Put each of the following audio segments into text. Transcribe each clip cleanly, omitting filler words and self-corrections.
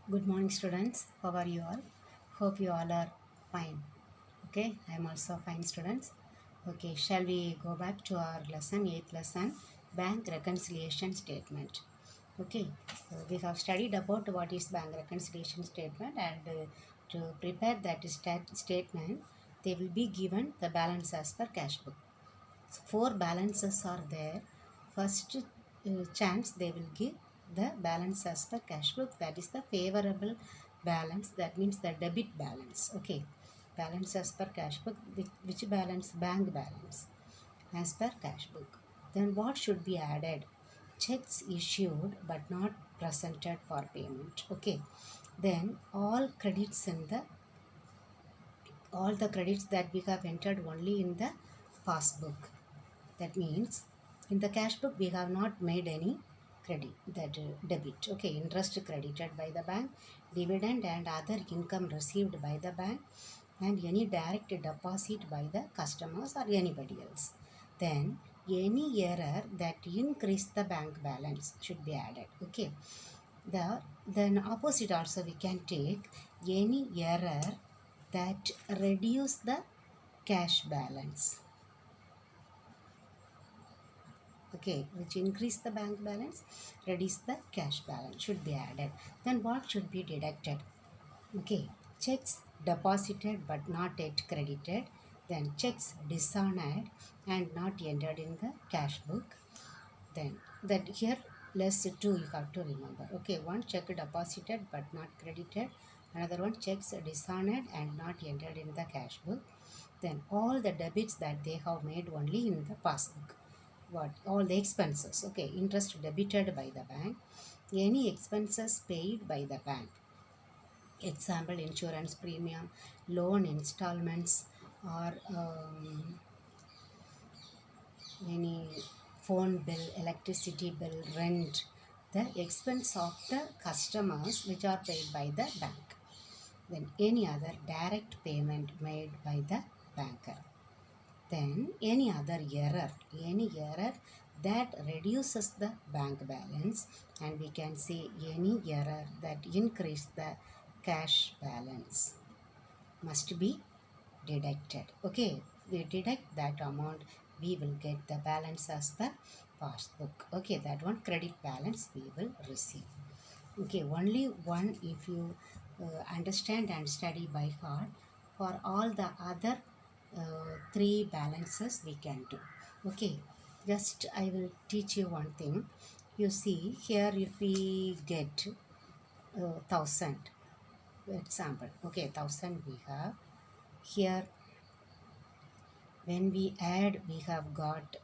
Good morning, students. How are you all? Hope you all are fine. Okay, I am also fine, students. Okay, shall we go back to our lesson, 8th lesson, bank reconciliation statement. Okay, we have studied about what is bank reconciliation statement, and to prepare that statement, they will be given the balance as per cash book. So, four balances are there. First chance they will give the balance as per cash book, that is the favorable balance, that means the debit balance. Okay, balance as per cash book, which balance? Bank balance as per cash book. Then what should be added? Checks issued but not presented for payment. Okay, then all the credits that we have entered only in the passbook. That means in the cash book we have not made any credit, that debit. Okay, interest credited by the bank, dividend and other income received by the bank, and any direct deposit by the customers or anybody else. Then any error that increase the bank balance should be added. Okay, then opposite also we can take any error that reduce the cash balance. Okay, which increase the bank balance, reduce the cash balance should be added. Then what should be deducted? Okay, checks deposited but not yet credited, then checks dishonored and not entered in the cash book. Then that here less two you have to remember. Okay, one check deposited but not credited, another one checks dishonored and not entered in the cash book. Then all the debits that they have made only in the passbook. What? All the expenses. Okay, interest debited by the bank, any expenses paid by the bank. Example, insurance premium, loan installments, or any phone bill, electricity bill, rent, the expense of the customers which are paid by the bank. Then any other direct payment made by the banker. Then any error that reduces the bank balance, and we can say any error that increase the cash balance must be deducted. Okay, we deduct that amount, we will get the balance as the passbook. Okay, that one credit balance we will receive. Okay, only one if you understand and study by heart. For all the other three balances we can do. Okay, just I will teach you one thing. You see here, if we get 1000 example, okay, 1000 we have here. When we add, we have got,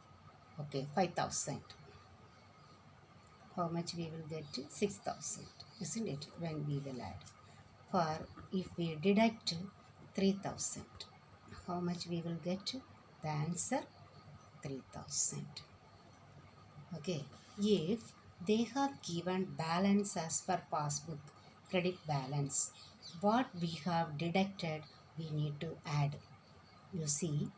okay, 5000. How much we will get? 6000, isn't it? When we will add. For if we deduct 3000, how much we will get? The answer 3000. Okay, if they have given balance as per passbook, credit balance, what we have deducted we need to add. You see,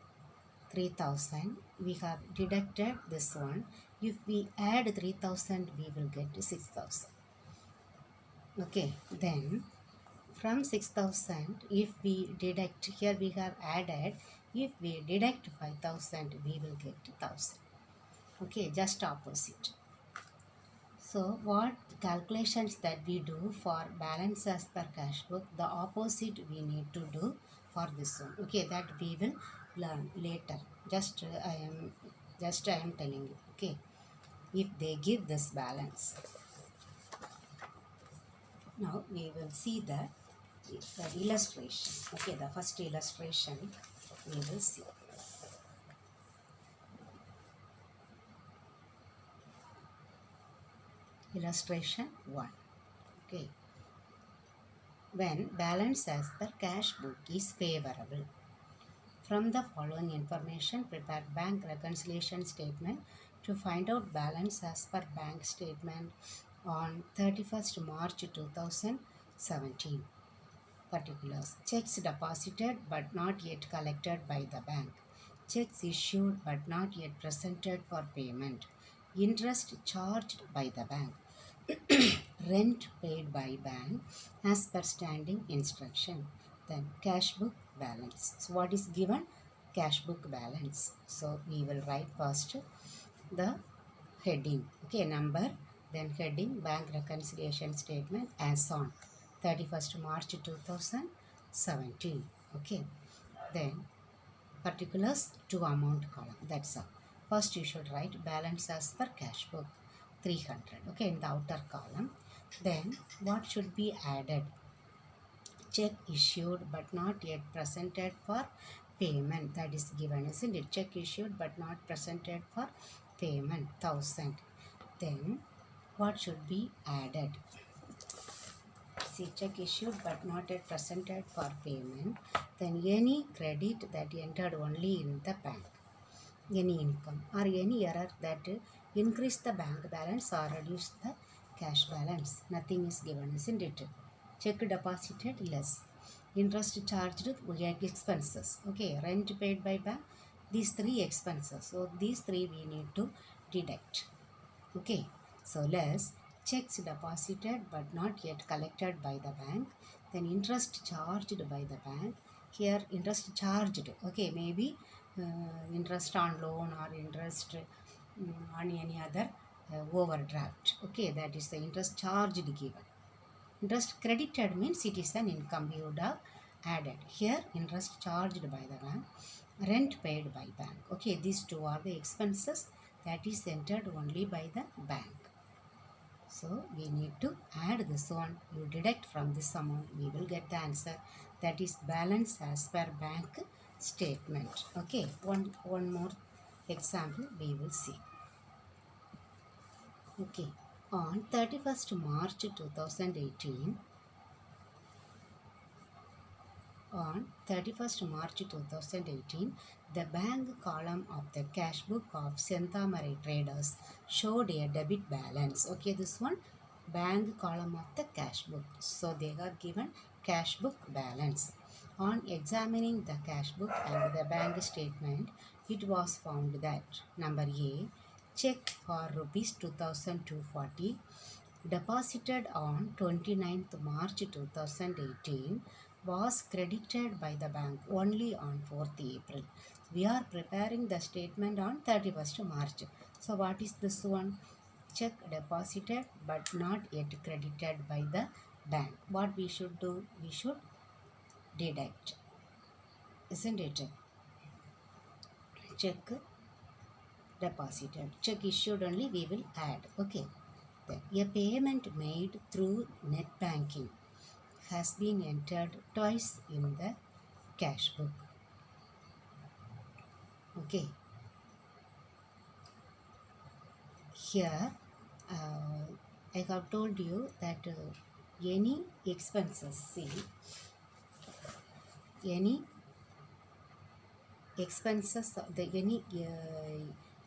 3000 we have deducted this one. If we add 3000 we will get 6000. Okay, then from 6000 if we deduct, here we have added, if we deduct 5000 we will get 1000. Okay, just opposite. So what calculations that we do for balance as per cash book, the opposite we need to do for this one. Okay, that we will learn later. Just I am telling you. Okay, if they give this balance, now we will see the illustration. Okay, the first illustration we will see. Illustration 1. Okay, when balance as per cash book is favorable. From the following information, prepare bank reconciliation statement to find out balance as per bank statement on 31st March 2017. Particulars: checks deposited but not yet collected by the bank, checks issued but not yet presented for payment, interest charged by the bank, rent paid by bank as per standing instruction. Then cash book balance. So what is given? Cash book balance. So we will write first the heading, okay, number, then heading bank reconciliation statement as on 31st March 2017, okay. Then particulars to amount column, that's all. First you should write balance as per cash book 300, okay, in the outer column. Then what should be added? Check issued but not yet presented for payment, that is given, isn't it? Check issued but not presented for payment 1000. Then what should be added? See, check issued but not yet presented for payment. Then any credit that entered only in the bank, any income or any error that increase the bank balance or reduce the cash balance, nothing is given, isn't it? Check deposited less, interest charged, expenses, okay, rent paid by bank, these three expenses, so these three we need to deduct, okay. So less, checks deposited but not yet collected by the bank, then interest charged by the bank, here interest charged, okay, maybe interest on loan or interest on any other overdraft, okay, that is the interest charged given. Interest credited means it is an income you would have added. Here interest charged by the bank, rent paid by bank, okay, these two are the expenses that is entered only by the bank. So we need to add this one, you deduct from this amount, we will get the answer, that is balance as per bank statement, okay. One more example we will see, okay. On 31st March 2018, on 31st March 2018, the bank column of the cash book of Senthamare traders showed a debit balance. Okay, this one, bank column of the cash book. So they are given cash book balance. On examining the cash book and the bank statement, it was found that number A, check for rupees 2240 deposited on 29th March 2018 was credited by the bank only on 4th April. We are preparing the statement on 31st March. So what is this one? Check deposited but not yet credited by the bank. What we should do? We should deduct, isn't it? Check deposited. Check issued only we will add, okay. Then a payment made through net banking has been entered twice in the cash book, okay. Here I have told you that any expenses, see, any expenses, any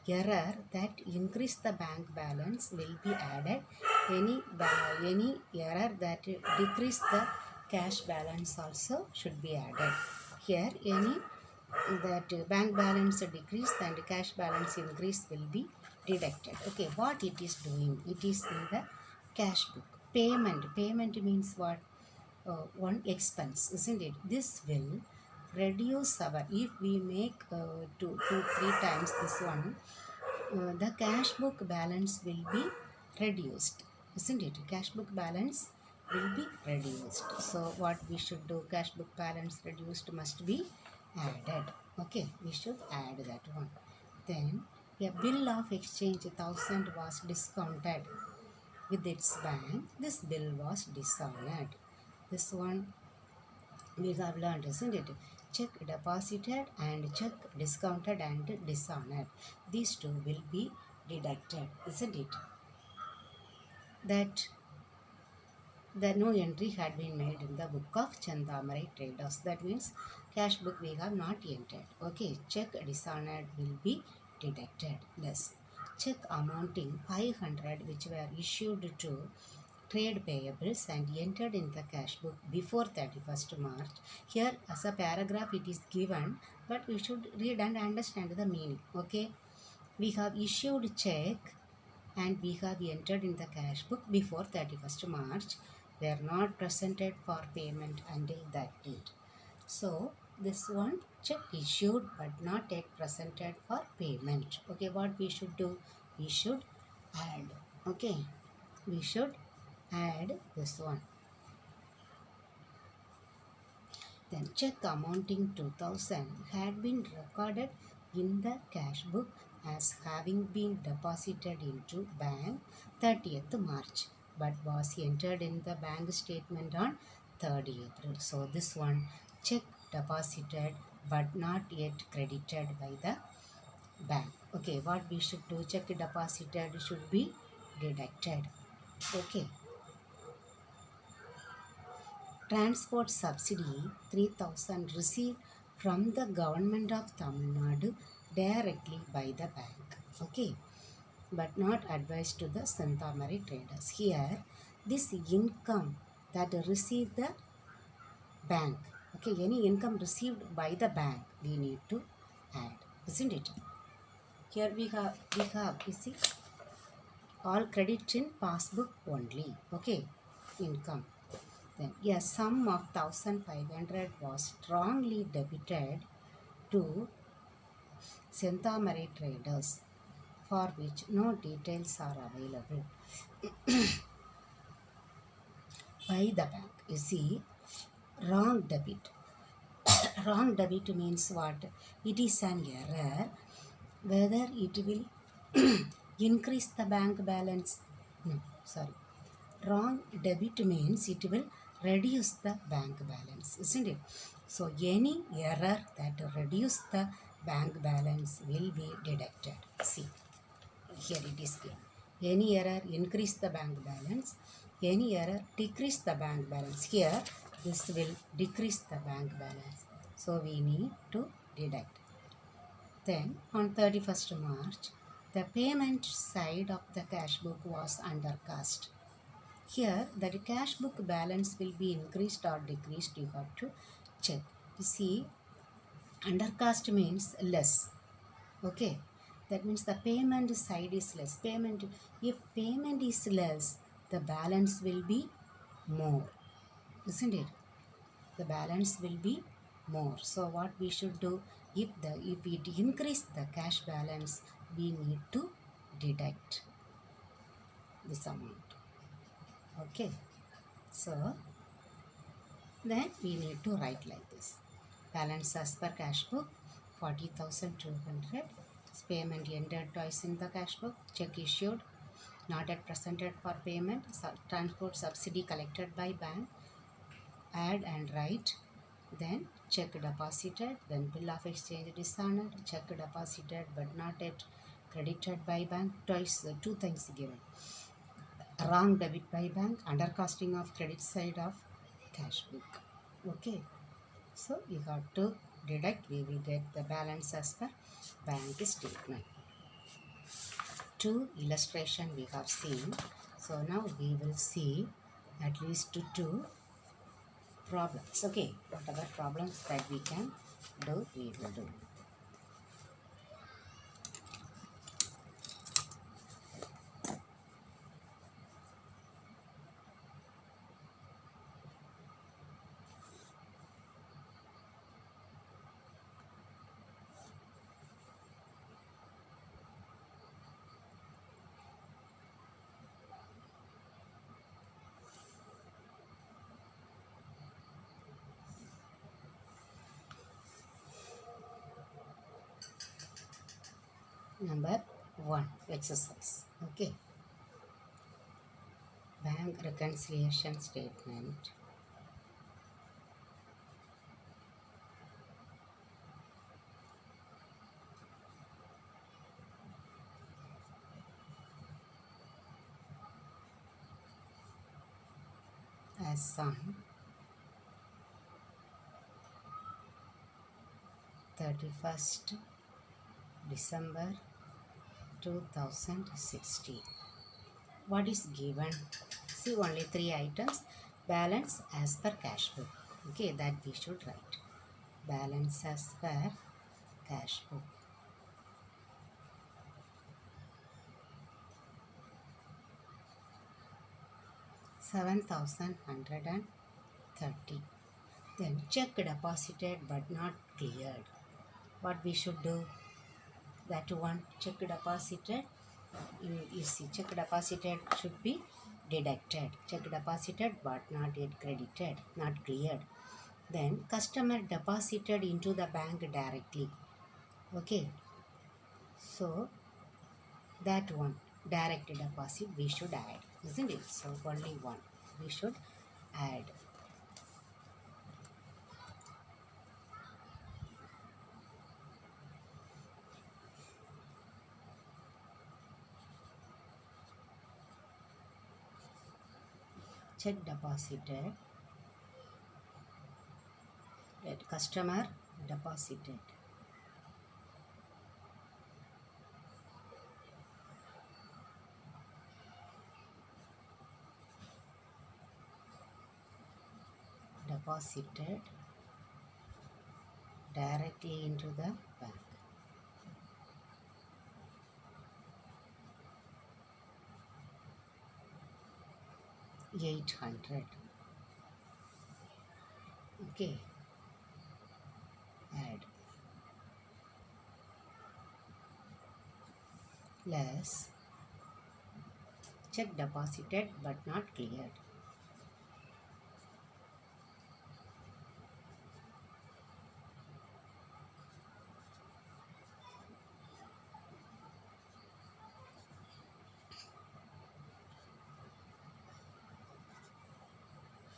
error that increase the bank balance will be added. Any error that decrease the cash balance also should be added. Here any that bank balance decrease and cash balance increase will be deducted. Okay, what it is doing? It is in the cash book. Payment means what? One expense, isn't it? This will reduce our, if we make 2-3 times this one, the cash book balance will be reduced, isn't it? Cash book balance will be reduced. So what we should do? Cash book balance reduced must be added, okay. We should add that one. Then a bill of exchange 1000 was discounted with its bank. This bill was dishonored. This one we have learned, isn't it? Check deposited and check discounted and dishonored. These two will be deducted, isn't it? That the no entry had been made in the book of Chandamare traders. That means cash book we have not entered. Okay, check dishonored will be deducted less. Check amounting 500 which were issued to trade payables and entered in the cash book before 31st March. Here as a paragraph it is given, but we should read and understand the meaning. Okay, we have issued check and we have entered in the cash book before 31st March were not presented for payment until that date. So this one, check issued but not yet presented for payment. Okay, what we should do? We should add. Okay, we should add this one. Then check amounting 2000 had been recorded in the cash book as having been deposited into bank 30th March but was entered in the bank statement on 3rd April. So this one, check deposited but not yet credited by the bank. Okay, what we should do? Check deposited should be deducted. Okay. Transport subsidy 3000 received from the government of Tamil Nadu directly by the bank. Okay, but not advised to the Santa Maria traders. Here, this income that received the bank. Okay, any income received by the bank, we need to add, isn't it? Here we have, you see, all credit in passbook only. Okay, income. Then a sum of 1500 was strongly debited to Santa Maria traders, for which no details are available by the bank. You see, wrong debit. Wrong debit means what? It is an error. Whether it will increase the bank balance? No, sorry. Wrong debit means it will reduce the bank balance, isn't it? So any error that reduce the bank balance will be deducted. See, here it is given. Any error increase the bank balance, any error decrease the bank balance. Here this will decrease the bank balance, so we need to deduct. Then on 31st March, the payment side of the cash book was undercast. Here, the cash book balance will be increased or decreased. You have to check. You see, undercast means less. Okay, that means the payment side is less. If payment is less, the balance will be more, isn't it? The balance will be more. So what we should do? If it increase the cash balance, we need to deduct this amount. Okay, so then we need to write like this. Balance as per cash book 40,200. Payment entered twice in the cash book. Check issued, not yet presented for payment. Transport subsidy collected by bank. Add and write. Then check deposited. Then bill of exchange dishonored. Check deposited but not yet credited by bank. Twice, 2 things given. Wrong debit by bank, undercasting of credit side of cash book. Okay, so you have to deduct. We will get the balance as per bank statement. 2 illustration we have seen. So now we will see at least 2 problems. Okay, whatever problems that we can do, we will do. Number 1 exercise. Okay, bank reconciliation statement. As on 31st December 2016. What is given? See, only 3 items. Balance as per cash book. Okay, that we should write. Balance as per cash book. 7,130. Then check deposited but not cleared. What we should do? That one, check deposited. You see, check deposited should be deducted. Check deposited but not yet credited, not cleared. Then customer deposited into the bank directly. Okay. So that one, direct deposit, we should add, isn't it? So only one we should add. Check deposited, that customer deposited. Deposited directly into the bank. $800. Okay. Add. Less. Check deposited but not cleared.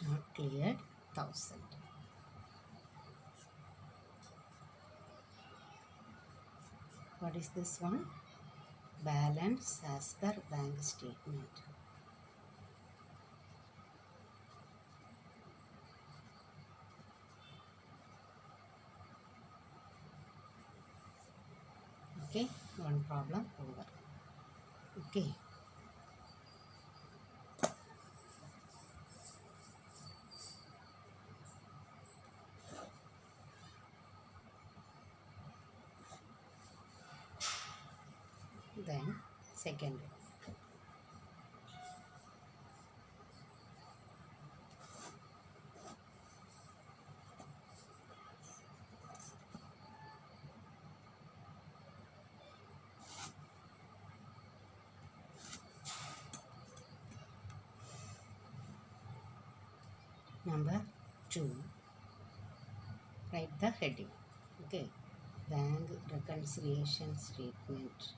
Not cleared, 1,000. What is this one? Balance as per bank statement. Okay, one problem over. Okay. Then second. Number 2. Write the heading. Okay. Bank reconciliation statement.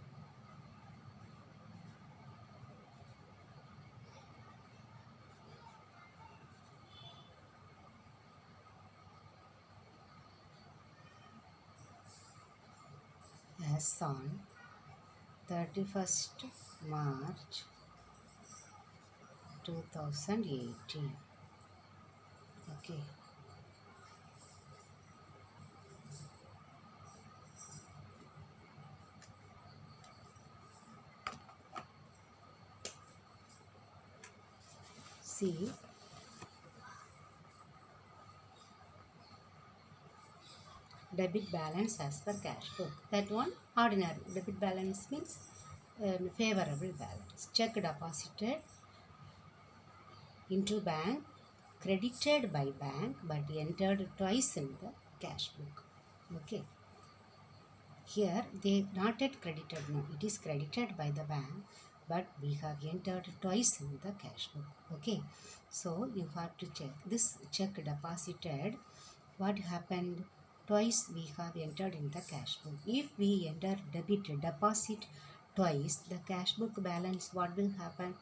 As on 31st March 2018. Okay. See, debit balance as per cash book. That one, ordinary. Debit balance means favorable balance. Check deposited into bank, credited by bank but entered twice in the cash book. Okay. Here they not yet credited, no, it is credited by the bank but we have entered twice in the cash book. Okay. So you have to check this check deposited. What happened? Twice we have entered in the cash book. If we enter debit deposit twice, the cash book balance, what will happen?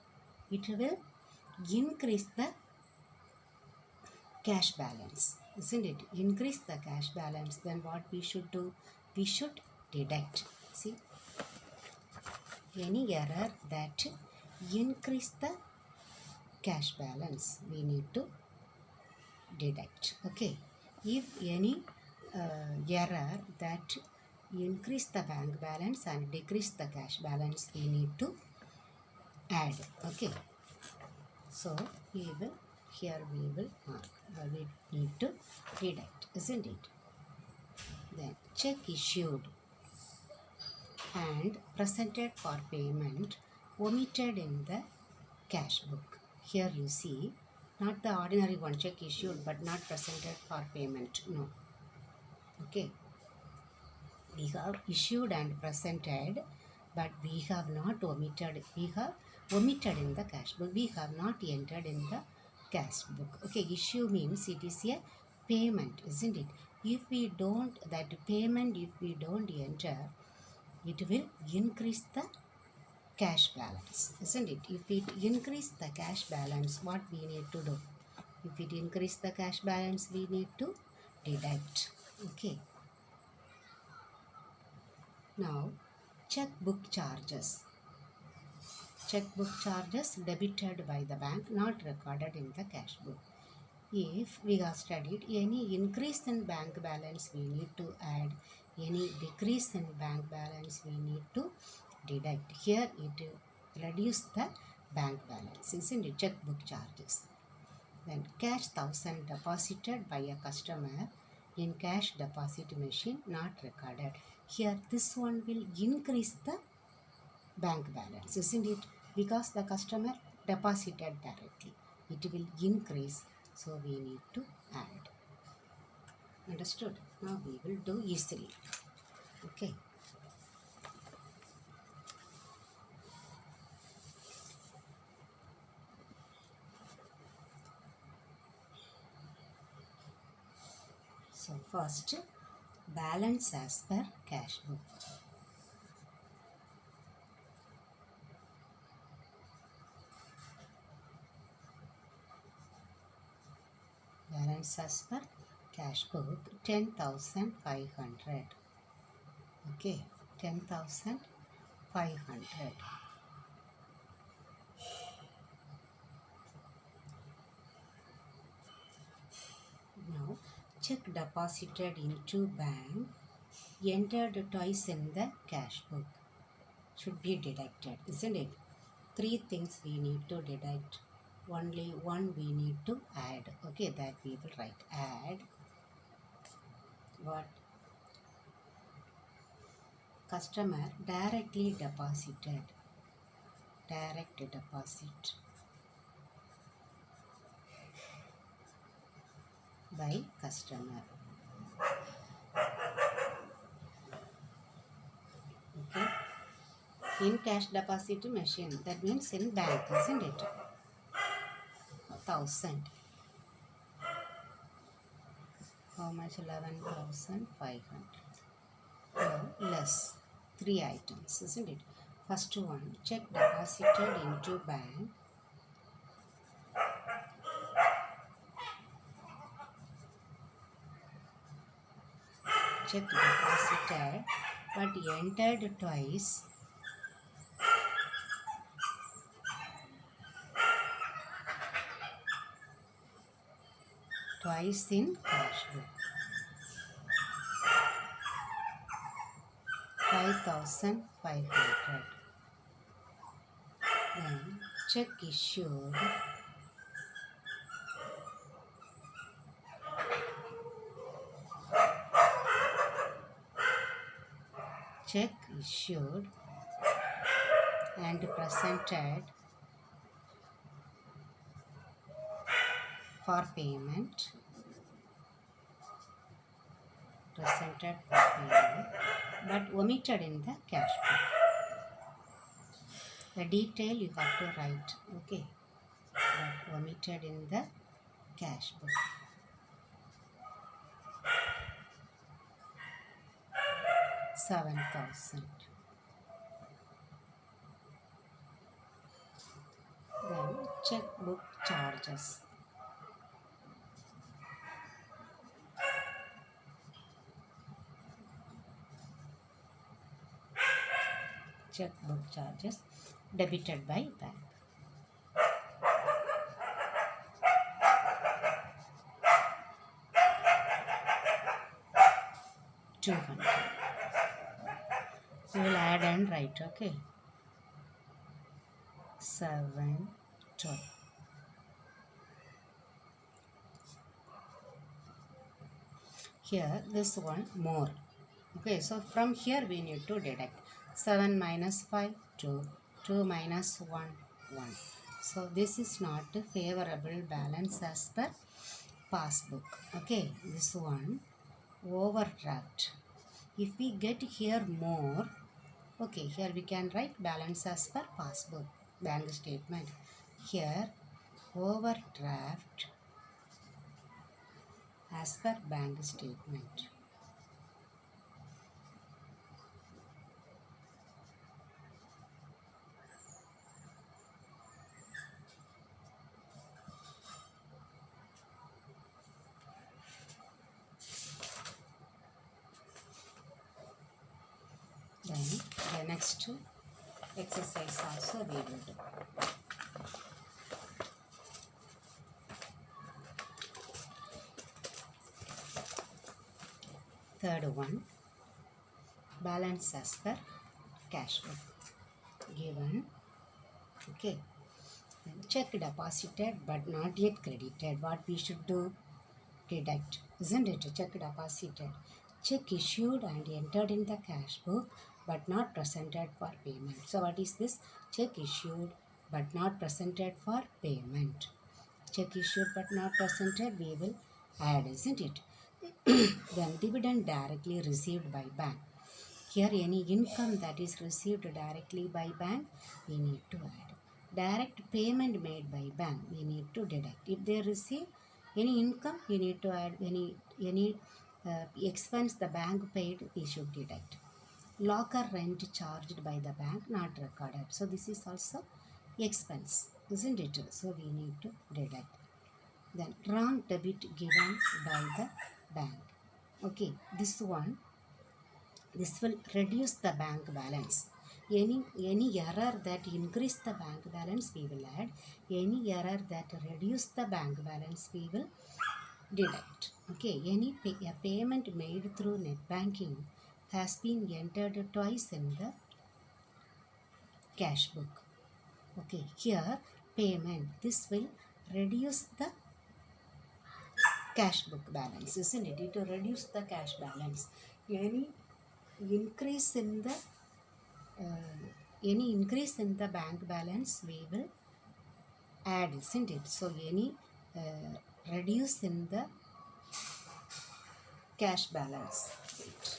It will increase the cash balance, isn't it? Increase the cash balance. Then what we should do? We should deduct. See, any error that increase the cash balance, we need to deduct. Okay. If any error that increase the bank balance and decrease the cash balance, we need to add. Okay. So we will, here we will mark. We need to deduct, isn't it? Then check issued and presented for payment omitted in the cash book. Here you see, not the ordinary one, check issued but not presented for payment. No. Okay. We have issued and presented, but we have not omitted. We have omitted in the cash book. We have not entered in the cash book. Okay, issue means it is a payment, isn't it? If we don't, that payment, if we don't enter, it will increase the cash balance, isn't it? If it increase the cash balance, what we need to do? If it increase the cash balance, we need to deduct. Okay. Now, checkbook charges. Checkbook charges debited by the bank, not recorded in the cash book. If we have studied any increase in bank balance, we need to add. Any decrease in bank balance, we need to deduct. Here it reduce the bank balance, isn't it? Checkbook charges. Then cash 1000 deposited by a customer in cash deposit machine, not recorded. Here this one will increase the bank balance, isn't it? Because the customer deposited directly. It will increase, so we need to add. Understood? Now we will do easily. Okay. So first, balance as per cash book. Balance as per cash book 10,500. Okay, 10,500. Now, check deposited into bank, entered twice in the cash book, should be deducted, isn't it? 3 things we need to deduct. Only one we need to add. Okay, that we will write. Add what? Customer directly deposited. Direct deposit by customer. Okay. In cash deposit machine, that means in bank, isn't it? 1000. How much? 11,500. Now less 3 items, isn't it? First one, check deposited into bank. Check deposited but entered twice. Twice in cash book. 5,500. Then check issued. Check issued and presented for payment. Presented for payment, but omitted in the cash book. The detail you have to write, okay, but omitted in the cash book. 7,000. Then checkbook charges. Checkbook charges debited by bank. $200. We will add and write, okay. 7, 12. Here, this one more. Okay, so from here we need to deduct. 7 minus 5, 2. 2 minus 1, 1. So this is not a favorable balance as per passbook. Okay, this one overdraft. If we get here more, okay, here we can write balance as per passbook, bank statement. Here overdraft as per bank statement. Then the next exercise also we will do. Third one, balance as per cash book. Given, okay, check deposited but not yet credited. What we should do? Deduct, isn't it? Check deposited. Check issued and entered in the cash book but not presented for payment. So what is this? Check issued but not presented for payment. Check issued but not presented, we will add, isn't it? Then dividend directly received by bank. Here any income that is received directly by bank, we need to add. Direct payment made by bank, we need to deduct. If they receive any income, you need to add any expense the bank paid, we should deduct. Locker rent charged by the bank, not recorded. So this is also expense, isn't it? So we need to deduct. Then wrong debit given by the bank. Okay, this one, this will reduce the bank balance. Any error that increase the bank balance, we will add. Any error that reduce the bank balance, we will deduct. Okay, a payment made through net banking has been entered twice in the cash book. Okay, here payment, this will reduce the cash book balance, isn't it? It will reduce the cash balance. Any increase in the bank balance, we will add, isn't it? So any reduce in the cash balance. Wait.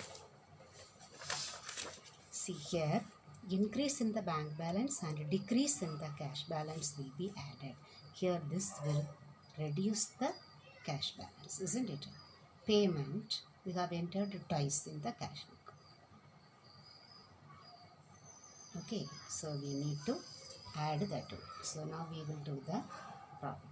See here, increase in the bank balance and decrease in the cash balance will be added. Here this will reduce the cash balance, isn't it? Payment, we have entered twice in the cash book. Okay, so we need to add that too. So now we will do the problem.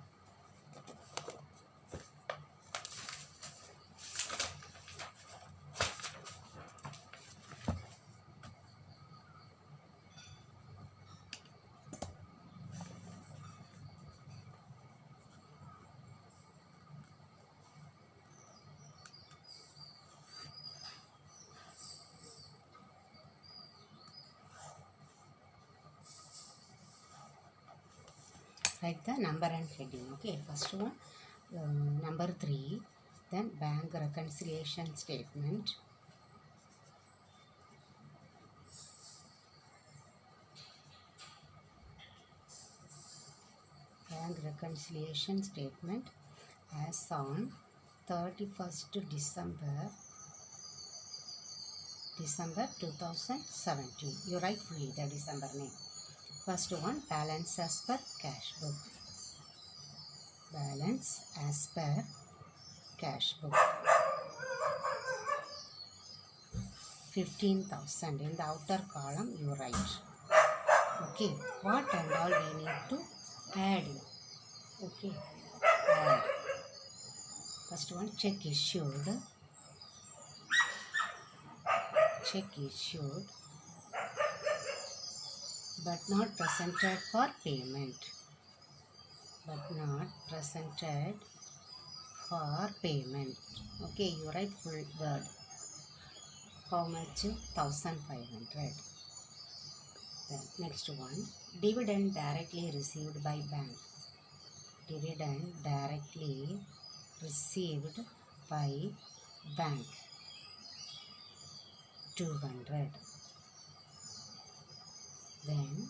Write the number and heading. Okay, first one, number 3, then bank reconciliation statement. Bank reconciliation statement as on 31st December 2017. You write fully the December name. First one, balance as per cash book. Balance as per cash book. 15,000. In the outer column you write. Okay, what and all we need to add. Okay, add. First one, check issued. Check issued but not presented for payment. But not presented for payment. Okay, you write full word. How much? 1,500. Then next one, dividend directly received by bank. Dividend directly received by bank. 200. Then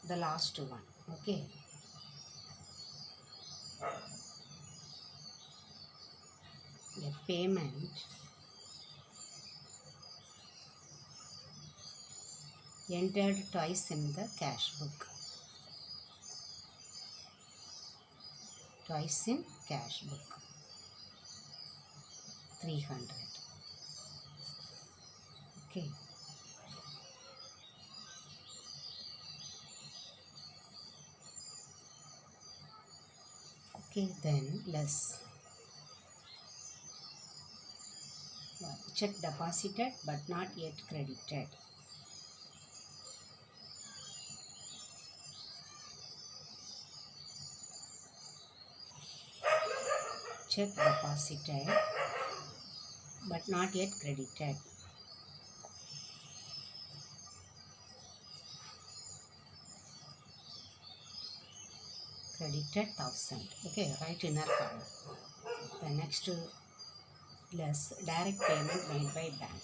the last one. Okay, a payment entered twice in the cash book. Twice in cash book. 300. Okay. Okay, then less. Check deposited but not yet credited. Check deposited but not yet credited. Credited 1000. Okay, write inner column. The next less direct payment made by bank.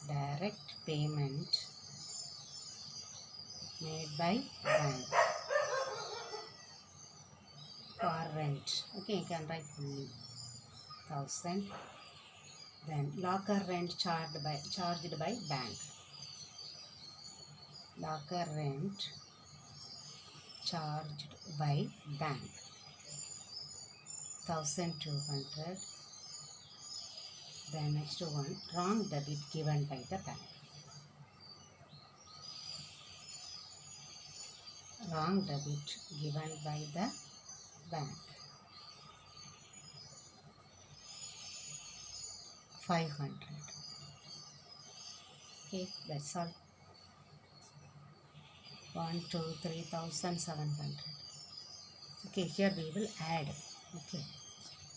Direct payment made by bank for rent. Okay, you can write fully 1000. Then locker rent charged by bank. Locker rent charged by bank 1200. Then next one, wrong debit given by the bank. Wrong debit given by the bank 500. Okay, that's all. 1, 2, 3,700. Okay, here we will add. Okay,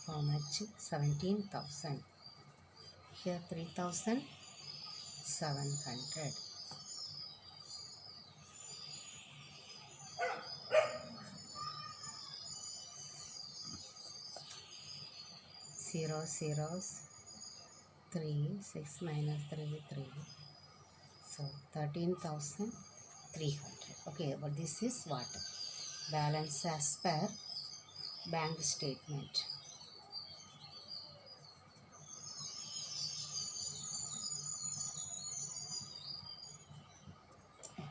how much? 17,000. Here 3,700. Zeros. 3, 6 minus 3, 3. So 13,300. Okay, but this is what? Balance as per bank statement.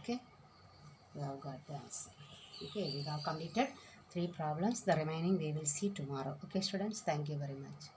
Okay, we have got the answer. Okay, we have completed 3 problems. The remaining we will see tomorrow. Okay, students, thank you very much.